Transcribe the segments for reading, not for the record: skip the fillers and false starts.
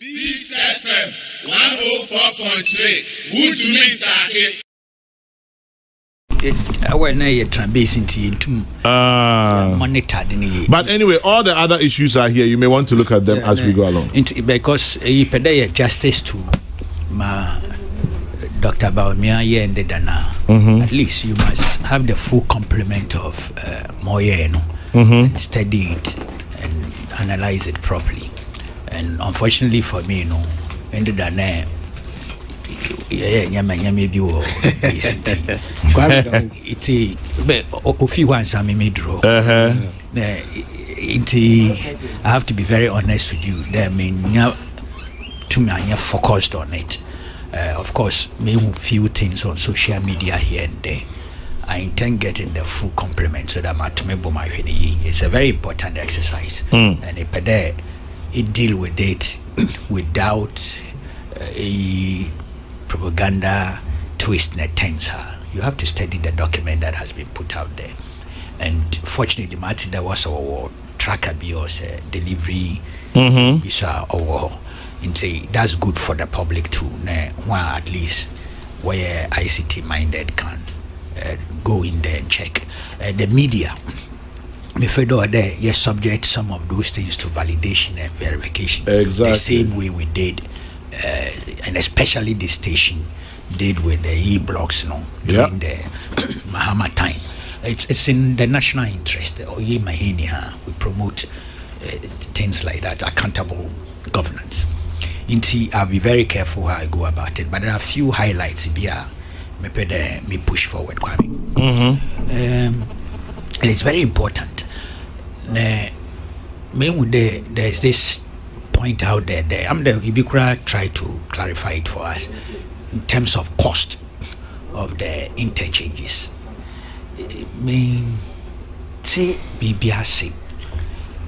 Peace FM 104.3. Who to meet Take? But anyway, all the other issues are here. You may want to look at them as we go along. Because you pay justice to Dr. Bawumia and the Dana. At least you must have the full complement of Moyeno and study it and analyze it properly. And unfortunately for me, in the Dana. I have to be very honest with you. I mean, to me, I'm focused on it. Of course, maybe a few things on social media here and there. I intend getting the full complement so that it's a very important exercise, and it deal with it without a propaganda twist and tensor. You have to study the document that has been put out there. And fortunately, Martin, there was our tracker bios delivery visa or that's good for the public too. At least where ICT minded can go in there and check. The media, subject some of those things to validation and verification. Exactly. The same way we did. And especially the station did with the e-blocks, during the Mahama time. It's in the national interest. We promote things like that, accountable governance. I'll be very careful how I go about it, but there are a few highlights here. Me push forward, Kwame. And it's very important. There's this point out there. Ibikura tried to clarify it for us in terms of cost of the interchanges.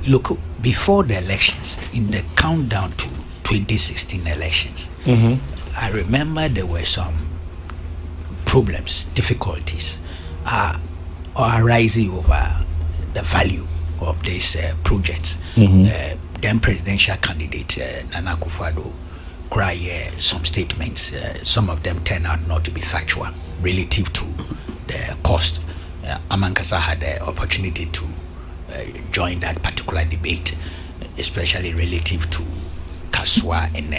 Look, before the elections, in the countdown to 2016 elections, I remember there were some problems, difficulties arising over the value of these projects. Then presidential candidate Nana Akufo-Addo cried some statements. Some of them turned out not to be factual relative to the cost. Amankasa had the opportunity to join that particular debate, especially relative to Kaswa and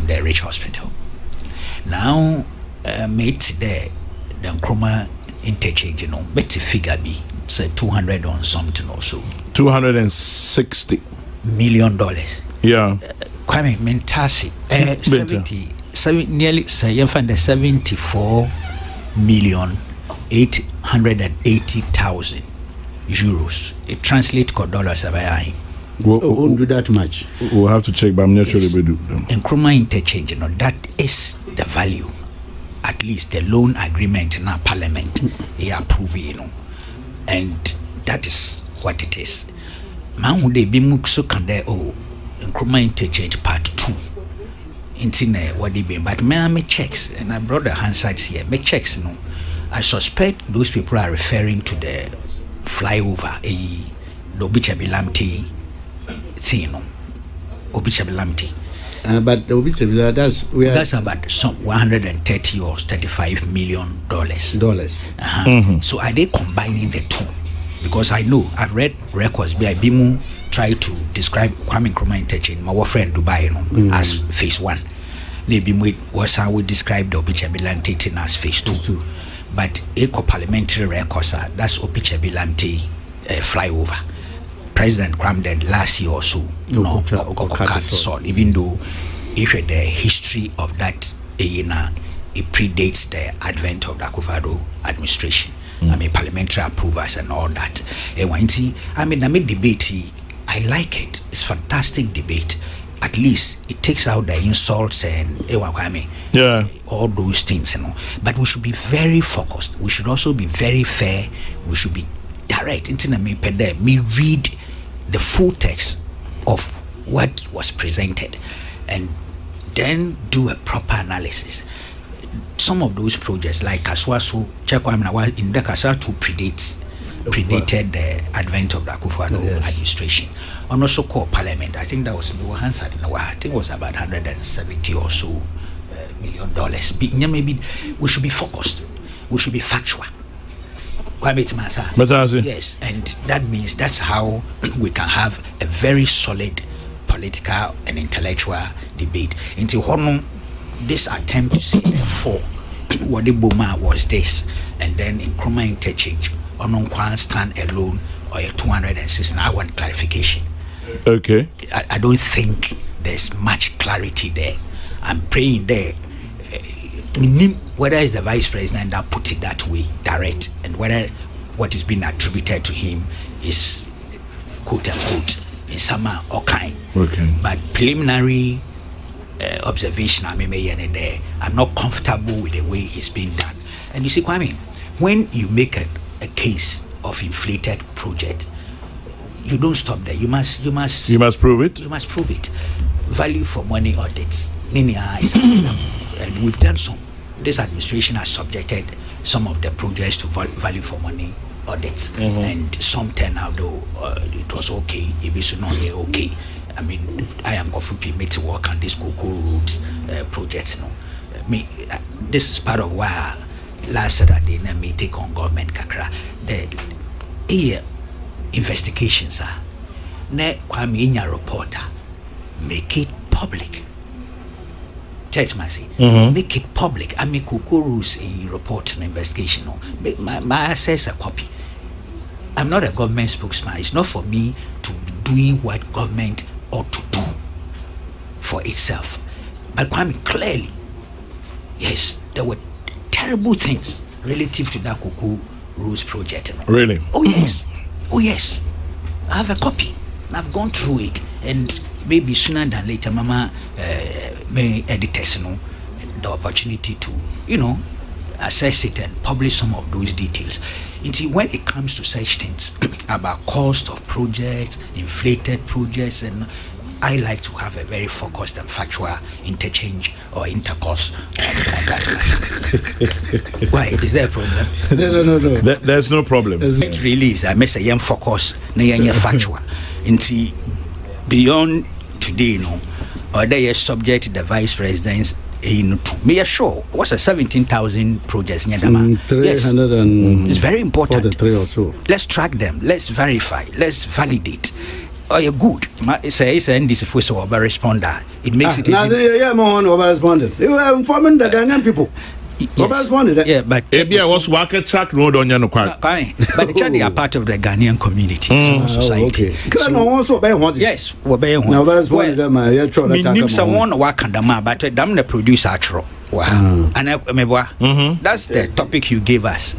the Rich Hospital. Now, mate the Nkrumah interchange, mate figure be say 200 on something or so. $260 million. Yeah. Kwame Mentasi, nearly 74,880,000 euros. It translates to dollars. Won't do that much. We'll have to check, but I'm not sure they do. And Nkrumah interchange, that is the value. At least the loan agreement in our parliament, they approve it, and that is what it is. Man who they be mukso can there Nkrumah interchange part 2 in what they be, but me checks, and I brought the handsides here. Me checks, I suspect those people are referring to the flyover, the Obichabilamte thing, Obichabilamte. But that's about some $130 or $35 million. So are they combining the two? Because I know I've read records where Bimu tried to describe Kwame Nkrumah interchange, my friend Dubai, as phase 1. Maybe was how we described the Obichabilamte as phase 2. But eco parliamentary records that's Obichabilamte flyover. President Kramden last year or so, even though if the history of that it predates the advent of the Akufo-Addo administration. I mean, parliamentary approvals and all that. I mean, debate, I like it. It's fantastic debate. At least it takes out the insults and all those things, But we should be very focused. We should also be very fair. We should be direct. Me read the full text of what was presented and then do a proper analysis. Some of those projects like Kaswasu, Chekwamna in the Kasatu predated the advent of the Akufo-Addo administration. and also called Parliament. I think that was in the Hansard. I think it was about $170 or so $million. Maybe we should be focused. We should be factual. Yes, and that means that's how we can have a very solid political and intellectual debate. Until this attempt to say therefore what the Boma was this, and then in Nkrumah interchange on one stand alone or a 206. I want clarification. Okay. I don't think there's much clarity there. I'm praying there. Whether it's the vice president that put it that way, direct, and whether what is being attributed to him is quote unquote in some or kind. Okay. But preliminary observation, I'm not comfortable with the way it's being done. And you see, Kwame, when you make a case of inflated project, you don't stop there. You must prove it. You must prove it. Value for money audits. And we've done some. This administration has subjected some of the projects to value for money audits, and some turn out though it was okay. It was not okay. I mean, I am going to work on this Cocoa Roads project. This is part of why last Saturday me take on government kakra. The investigations are ne Kwame Inya reporter make it public. Make it public. I mean, Cocoa Roads a report an investigation. My access a copy. I'm not a government spokesman. It's not for me to be doing what government ought to do for itself. But Kwame, clearly, yes, there were terrible things relative to that Cocoa Roads project. Really? Oh yes. Oh yes. I have a copy. I've gone through it, and maybe sooner than later, Mama may editors the opportunity to assess it and publish some of those details. Until when it comes to such things about cost of projects, inflated projects, and I like to have a very focused and factual interchange or intercourse on that. Why? Is there a problem? No. There's no problem. It really is. I must say, I'm focused, I'm factual. Until beyond today, or they are subject to the vice president's me sure what's a 17,000 projects yes. It's very important. 43 or so. Let's track them, let's verify, let's validate. Oh, you're good. Say this if we saw a responder. It makes it responded. You are informing the Ghanaian people. Yes. Yeah, but I was working track road on your but they are part of the Ghanaian community, society. Yes, we're being someone work on the but damn the producer. Wow. And that's the topic you gave us.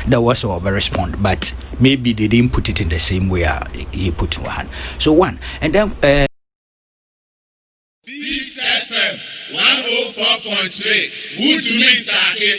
That was our respond, but maybe they didn't put it in the same way he put one. So one, and then This FM 104.3. Good to meet you.